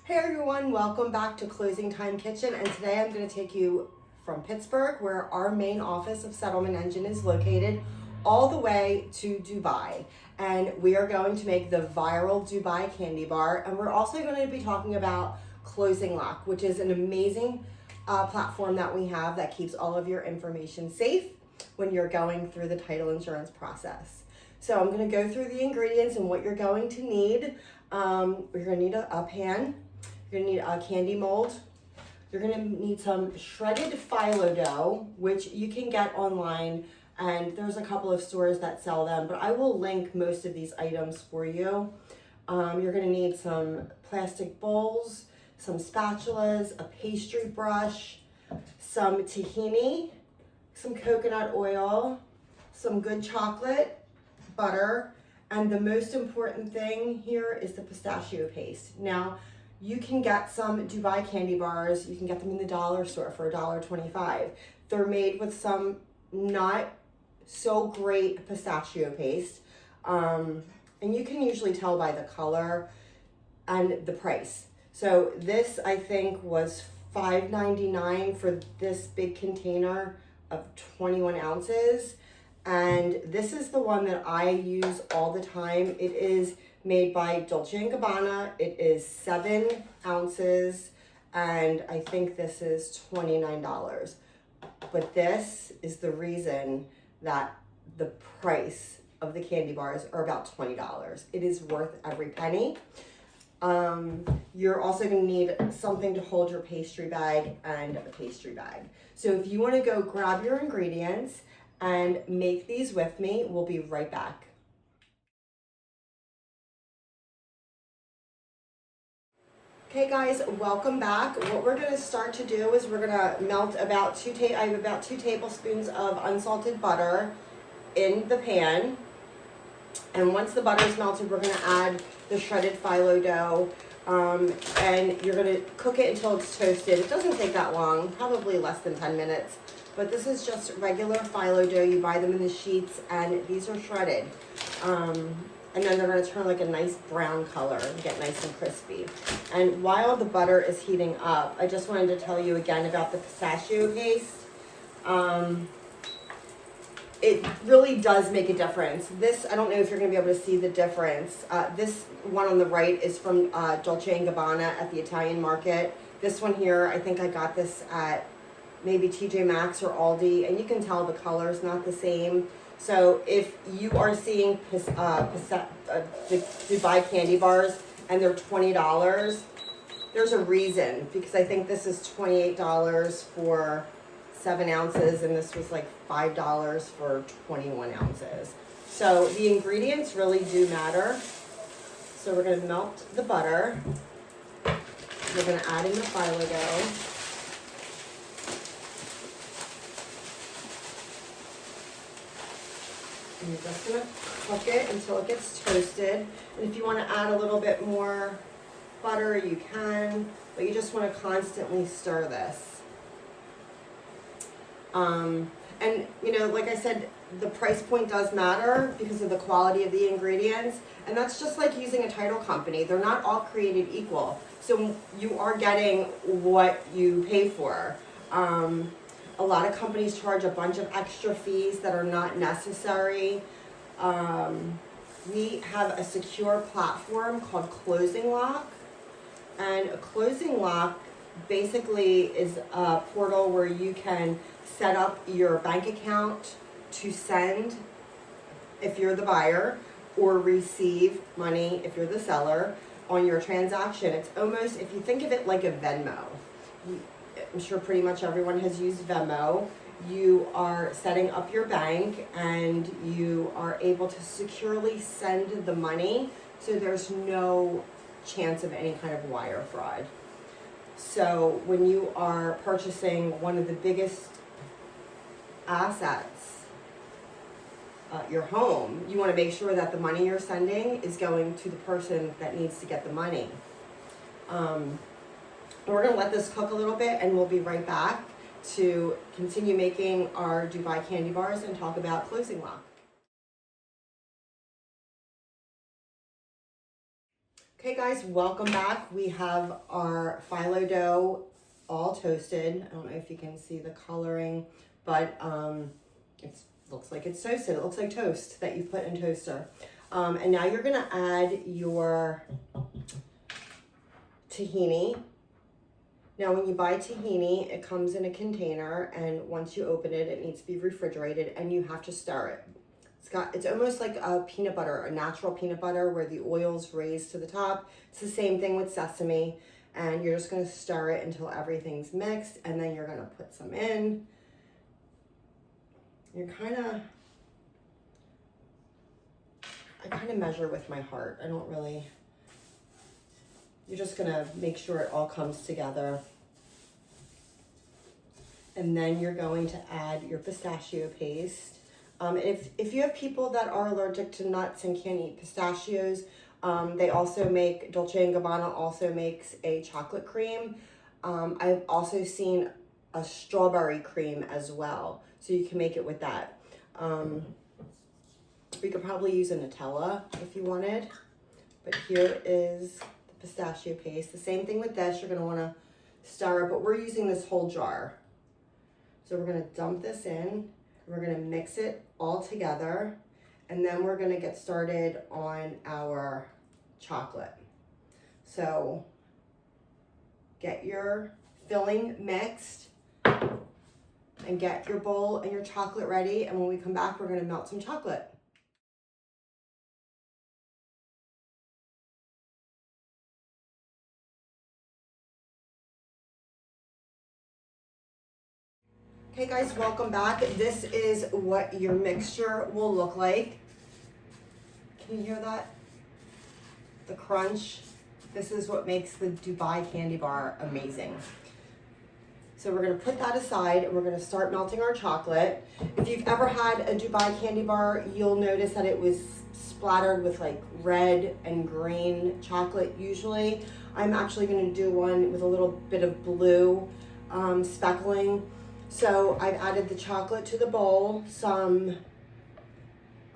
Hey everyone, welcome back to Closing Time Kitchen, and today I'm going to take you from Pittsburgh, where our main office of Settlement Engine is located, all the way to Dubai. And we are going to make the viral Dubai candy bar, and we're also going to be talking about ClosingLock, which is an amazing platform that we have that keeps all of your information safe when you're going through the title insurance process. So I'm going to go through the ingredients and what you're going to need. You're going to need a pan. You're gonna need a candy mold. You're gonna need some shredded phyllo dough, which you can get online, and there's a couple of stores that sell them, but I will link most of these items for you. You're gonna need some plastic bowls, some spatulas, a pastry brush, some tahini, some coconut oil, some good chocolate, butter, and the most important thing here is the pistachio paste. Now, you can get some Dubai candy bars. You can get them in the dollar store for $1.25. They're made with some not so great pistachio paste. And you can usually tell by the color and the price. So this, I think, was $5.99 for this big container of 21 ounces. And this is the one that I use all the time. It is made by Dolce & Gabbana. It is 7 ounces, and I think this is $29. But this is the reason that the price of the candy bars are about $20. It is worth every penny. You're also gonna need something to hold your pastry bag and a pastry bag. So if you wanna go grab your ingredients and make these with me, we'll be right back. Okay guys, welcome back. What we're gonna start to do is we're gonna melt about I have about 2 tablespoons of unsalted butter in the pan. And once the butter is melted, we're gonna add the shredded phyllo dough. And you're gonna cook it until it's toasted. It doesn't take that long, probably less than 10 minutes. But this is just regular phyllo dough. You buy them in the sheets, and these are shredded. And then they're gonna turn like a nice brown color and get nice and crispy. And while the butter is heating up, I just wanted to tell you again about the pistachio paste. It really does make a difference. This, I don't know if you're gonna be able to see the difference. This one on the right is from Dolce & Gabbana at the Italian market. This one here, I think I got this at maybe TJ Maxx or Aldi, and you can tell the color's not the same. So if you are seeing the Dubai candy bars and they're $20, there's a reason, because I think this is $28 for 7 ounces and this was like $5 for 21 ounces. So the ingredients really do matter. So we're gonna melt the butter. We're gonna add in the phyllo dough. And you're just gonna cook it until it gets toasted. And if you wanna add a little bit more butter, you can, but you just wanna constantly stir this. And you know, like I said, the price point does matter because of the quality of the ingredients. And that's just like using a title company. They're not all created equal. So you are getting what you pay for. A lot of companies charge a bunch of extra fees that are not necessary. We have a secure platform called ClosingLock. And a ClosingLock basically is a portal where you can set up your bank account to send if you're the buyer or receive money if you're the seller on your transaction. It's almost, if you think of it like a Venmo, I'm sure pretty much everyone has used Venmo. You are setting up your bank and you are able to securely send the money, so there's no chance of any kind of wire fraud. So when you are purchasing one of the biggest assets, your home, you want to make sure that the money you're sending is going to the person that needs to get the money. We're going to let this cook a little bit and we'll be right back to continue making our Dubai candy bars and talk about ClosingLock. Okay guys, welcome back. We have our phyllo dough all toasted. I don't know if you can see the coloring, but it looks like it's toasted. It looks like toast that you put in toaster. And now you're gonna add your tahini. Now when you buy tahini, it comes in a container, and once you open it, it needs to be refrigerated and you have to stir it. It's almost like a peanut butter, a natural peanut butter where the oil's raised to the top. It's the same thing with sesame, and you're just gonna stir it until everything's mixed, and then you're gonna put some in. I kind of measure with my heart. I don't really, you're just gonna make sure it all comes together. And then you're going to add your pistachio paste. If you have people that are allergic to nuts and can't eat pistachios, they also make, Dolce & Gabbana also makes a chocolate cream. I've also seen a strawberry cream as well, so you can make it with that. We could probably use a Nutella if you wanted, but here is the pistachio paste. The same thing with this, you're gonna wanna stir it, but we're using this whole jar. So we're gonna dump this in. We're gonna mix it all together, and then we're gonna get started on our chocolate. So get your filling mixed and get your bowl and your chocolate ready, and when we come back, we're gonna melt some chocolate. Okay guys, welcome back. This is what your mixture will look like. Can you hear that? The crunch. This is what makes the Dubai candy bar amazing. So we're gonna put that aside and we're gonna start melting our chocolate. If you've ever had a Dubai candy bar, you'll notice that it was splattered with like red and green chocolate usually. I'm actually gonna do one with a little bit of blue speckling. So I've added the chocolate to the bowl, some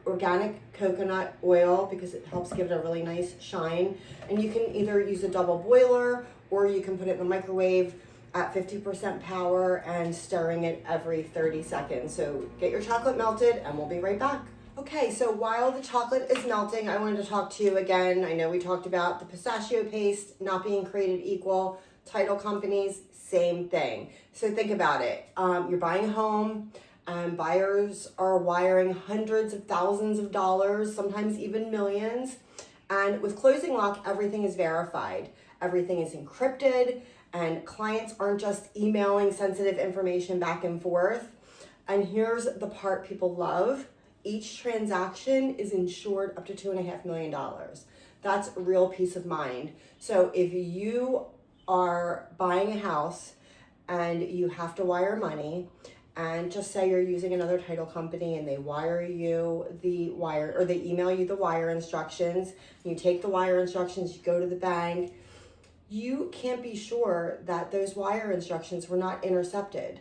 organic coconut oil because it helps give it a really nice shine. And you can either use a double boiler or you can put it in the microwave at 50% power and stirring it every 30 seconds. So get your chocolate melted and we'll be right back. Okay, so while the chocolate is melting, I wanted to talk to you again. I know we talked about the pistachio paste not being created equal. Title companies, same thing. So think about it. You're buying a home, and buyers are wiring hundreds of thousands of dollars, sometimes even millions. And with ClosingLock, everything is verified. Everything is encrypted, and clients aren't just emailing sensitive information back and forth. And here's the part people love. Each transaction is insured up to $2.5 million. That's real peace of mind. So if you are buying a house and you have to wire money, and just say you're using another title company and they wire you the wire, or they email you the wire instructions, you take the wire instructions, you go to the bank, you can't be sure that those wire instructions were not intercepted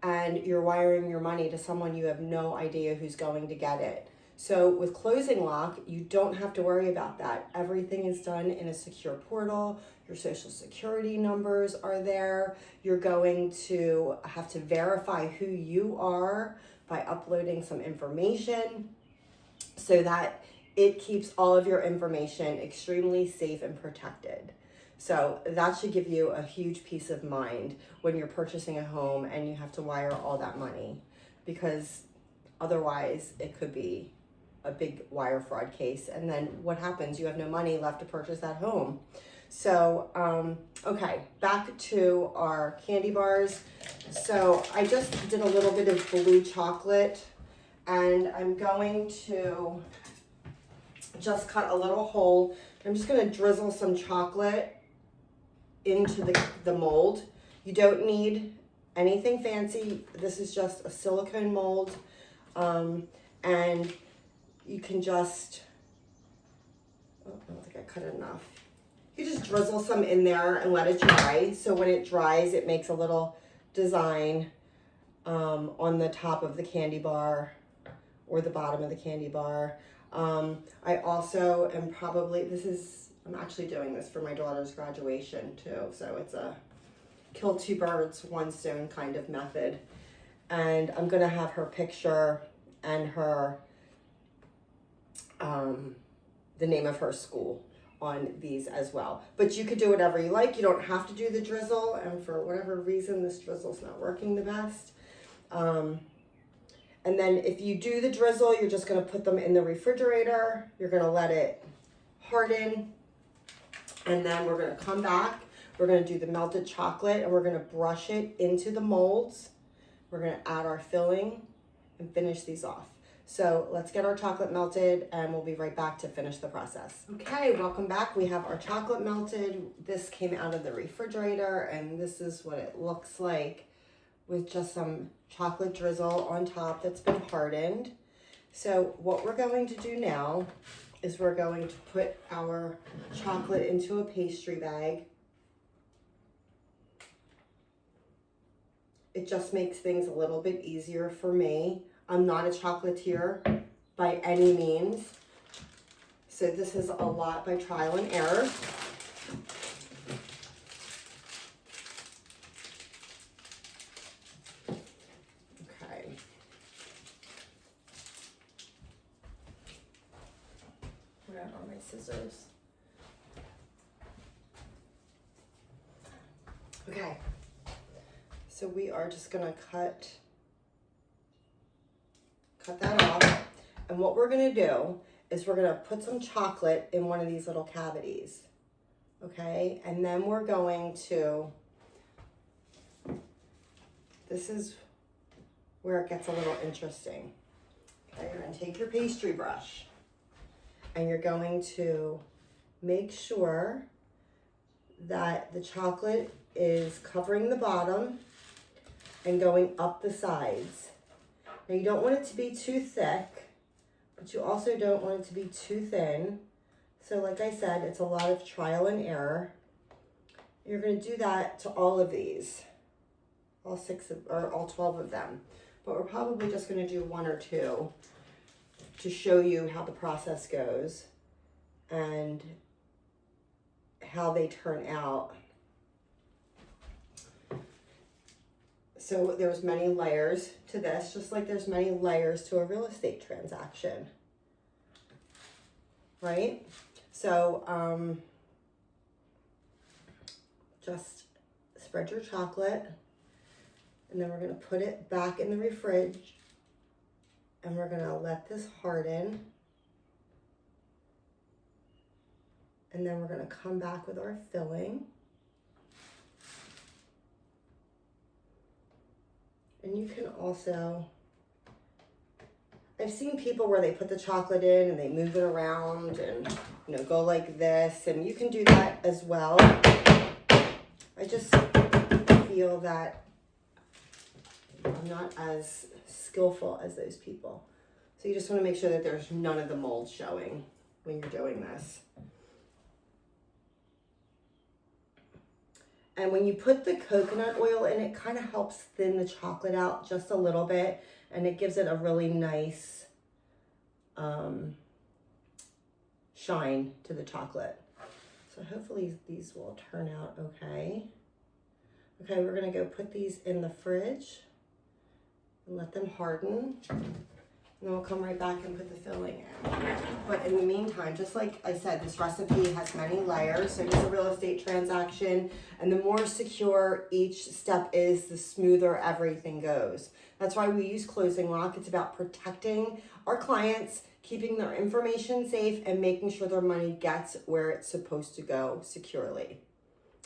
and you're wiring your money to someone you have no idea who's going to get it. So with ClosingLock, you don't have to worry about that. Everything is done in a secure portal. Your social security numbers are there. You're going to have to verify who you are by uploading some information so that it keeps all of your information extremely safe and protected. So that should give you a huge peace of mind when you're purchasing a home and you have to wire all that money, because otherwise it could be a big wire fraud case. And then what happens? You have no money left to purchase that home. So, okay, back to our candy bars. So I just did a little bit of blue chocolate, and I'm going to just cut a little hole. I'm just gonna drizzle some chocolate into the mold. You don't need anything fancy. This is just a silicone mold. And you can just, oh, I don't think I cut it enough. You just drizzle some in there and let it dry. So when it dries, it makes a little design on the top of the candy bar or the bottom of the candy bar. I also am probably, this is I'm actually doing this for my daughter's graduation too, so it's a kill two birds, one stone kind of method. And I'm gonna have her picture and her, the name of her school on these as well. But you could do whatever you like. You don't have to do the drizzle, and for whatever reason, this drizzle's not working the best. And then if you do the drizzle, you're just gonna put them in the refrigerator. You're gonna let it harden. And then we're gonna come back. We're gonna do the melted chocolate and we're gonna brush it into the molds. We're gonna add our filling and finish these off. So let's get our chocolate melted and we'll be right back to finish the process. Okay, welcome back. We have our chocolate melted. This came out of the refrigerator and this is what it looks like with just some chocolate drizzle on top that's been hardened. So what we're going to do now is we're going to put our chocolate into a pastry bag. It just makes things a little bit easier for me. I'm not a chocolatier by any means. So this is a lot by trial and error. Okay. Where are my scissors? Okay. So we are just gonna cut that off. And what we're gonna do is we're gonna put some chocolate in one of these little cavities. Okay, and then we're going to, this is where it gets a little interesting. Okay, you're gonna take your pastry brush and you're going to make sure that the chocolate is covering the bottom and going up the sides. Now you don't want it to be too thick, but you also don't want it to be too thin. So like I said, it's a lot of trial and error. You're gonna do that to all of these, all 12 of them. But we're probably just gonna do one or two to show you how the process goes and how they turn out. So there's many layers to this, just like there's many layers to a real estate transaction, right? So just spread your chocolate and then we're gonna put it back in the fridge and we're gonna let this harden. And then we're gonna come back with our filling. And you can also, I've seen people where they put the chocolate in and they move it around and, you know, go like this, and you can do that as well. I just feel that I'm not as skillful as those people. So you just want to make sure that there's none of the mold showing when you're doing this. And when you put the coconut oil in, it kind of helps thin the chocolate out just a little bit, and it gives it a really nice shine to the chocolate. So hopefully these will turn out okay. Okay, we're gonna go put these in the fridge and let them harden. And then we'll come right back and put the filling in. But in the meantime, just like I said, this recipe has many layers. So it is a real estate transaction. And the more secure each step is, the smoother everything goes. That's why we use ClosingLock. It's about protecting our clients, keeping their information safe, and making sure their money gets where it's supposed to go securely.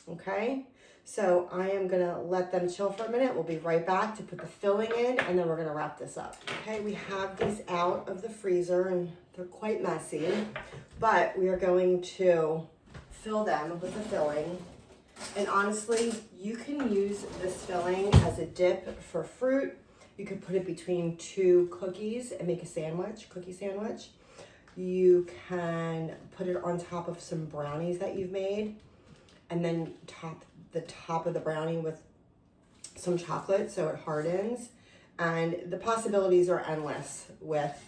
Okay? So I am gonna let them chill for a minute. We'll be right back to put the filling in and then we're gonna wrap this up. Okay, we have these out of the freezer and they're quite messy, but we are going to fill them with the filling. And honestly, you can use this filling as a dip for fruit. You could put it between two cookies and make a sandwich, cookie sandwich. You can put it on top of some brownies that you've made and then top the top of the brownie with some chocolate so it hardens. And the possibilities are endless with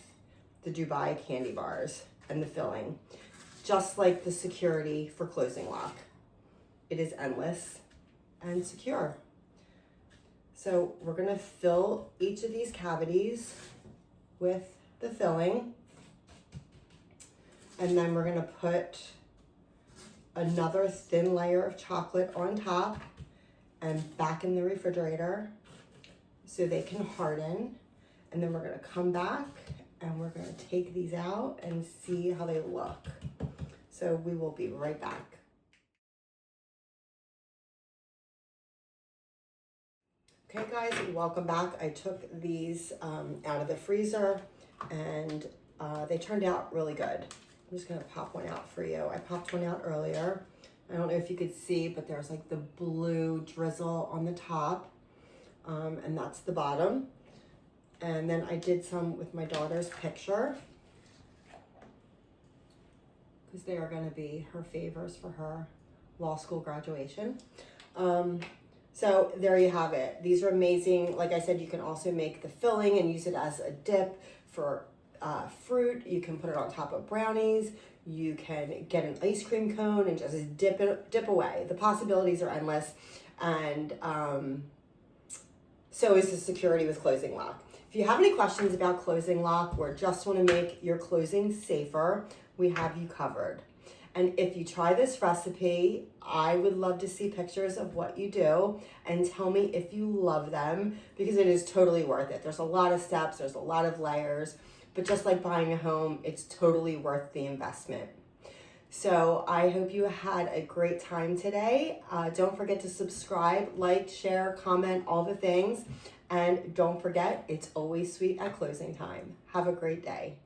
the Dubai candy bars and the filling. just like the security for ClosingLock. It is endless and secure. So we're gonna fill each of these cavities with the filling, and then we're gonna put another thin layer of chocolate on top and back in the refrigerator so they can harden. And then we're gonna come back and we're gonna take these out and see how they look. So we will be right back. Okay guys, welcome back. I took these out of the freezer and they turned out really good. I'm just gonna pop one out for you. I popped one out earlier. I don't know if you could see, but there's like the blue drizzle on the top, and that's the bottom. And then I did some with my daughter's picture, because they are gonna be her favors for her law school graduation. So there you have it. These are amazing. Like I said, you can also make the filling and use it as a dip for fruit. You can put it on top of brownies. You can get an ice cream cone and just dip away. The possibilities are endless. And so is the security with ClosingLock. If you have any questions about ClosingLock or just want to make your closing safer, we have you covered. And if you try this recipe, I would love to see pictures of what you do and tell me if you love them, because it is totally worth it. There's a lot of steps, there's a lot of layers, but just like buying a home, it's totally worth the investment. So I hope you had a great time today. Don't forget to subscribe, like, share, comment, all the things. And don't forget, it's always sweet at closing time. Have a great day.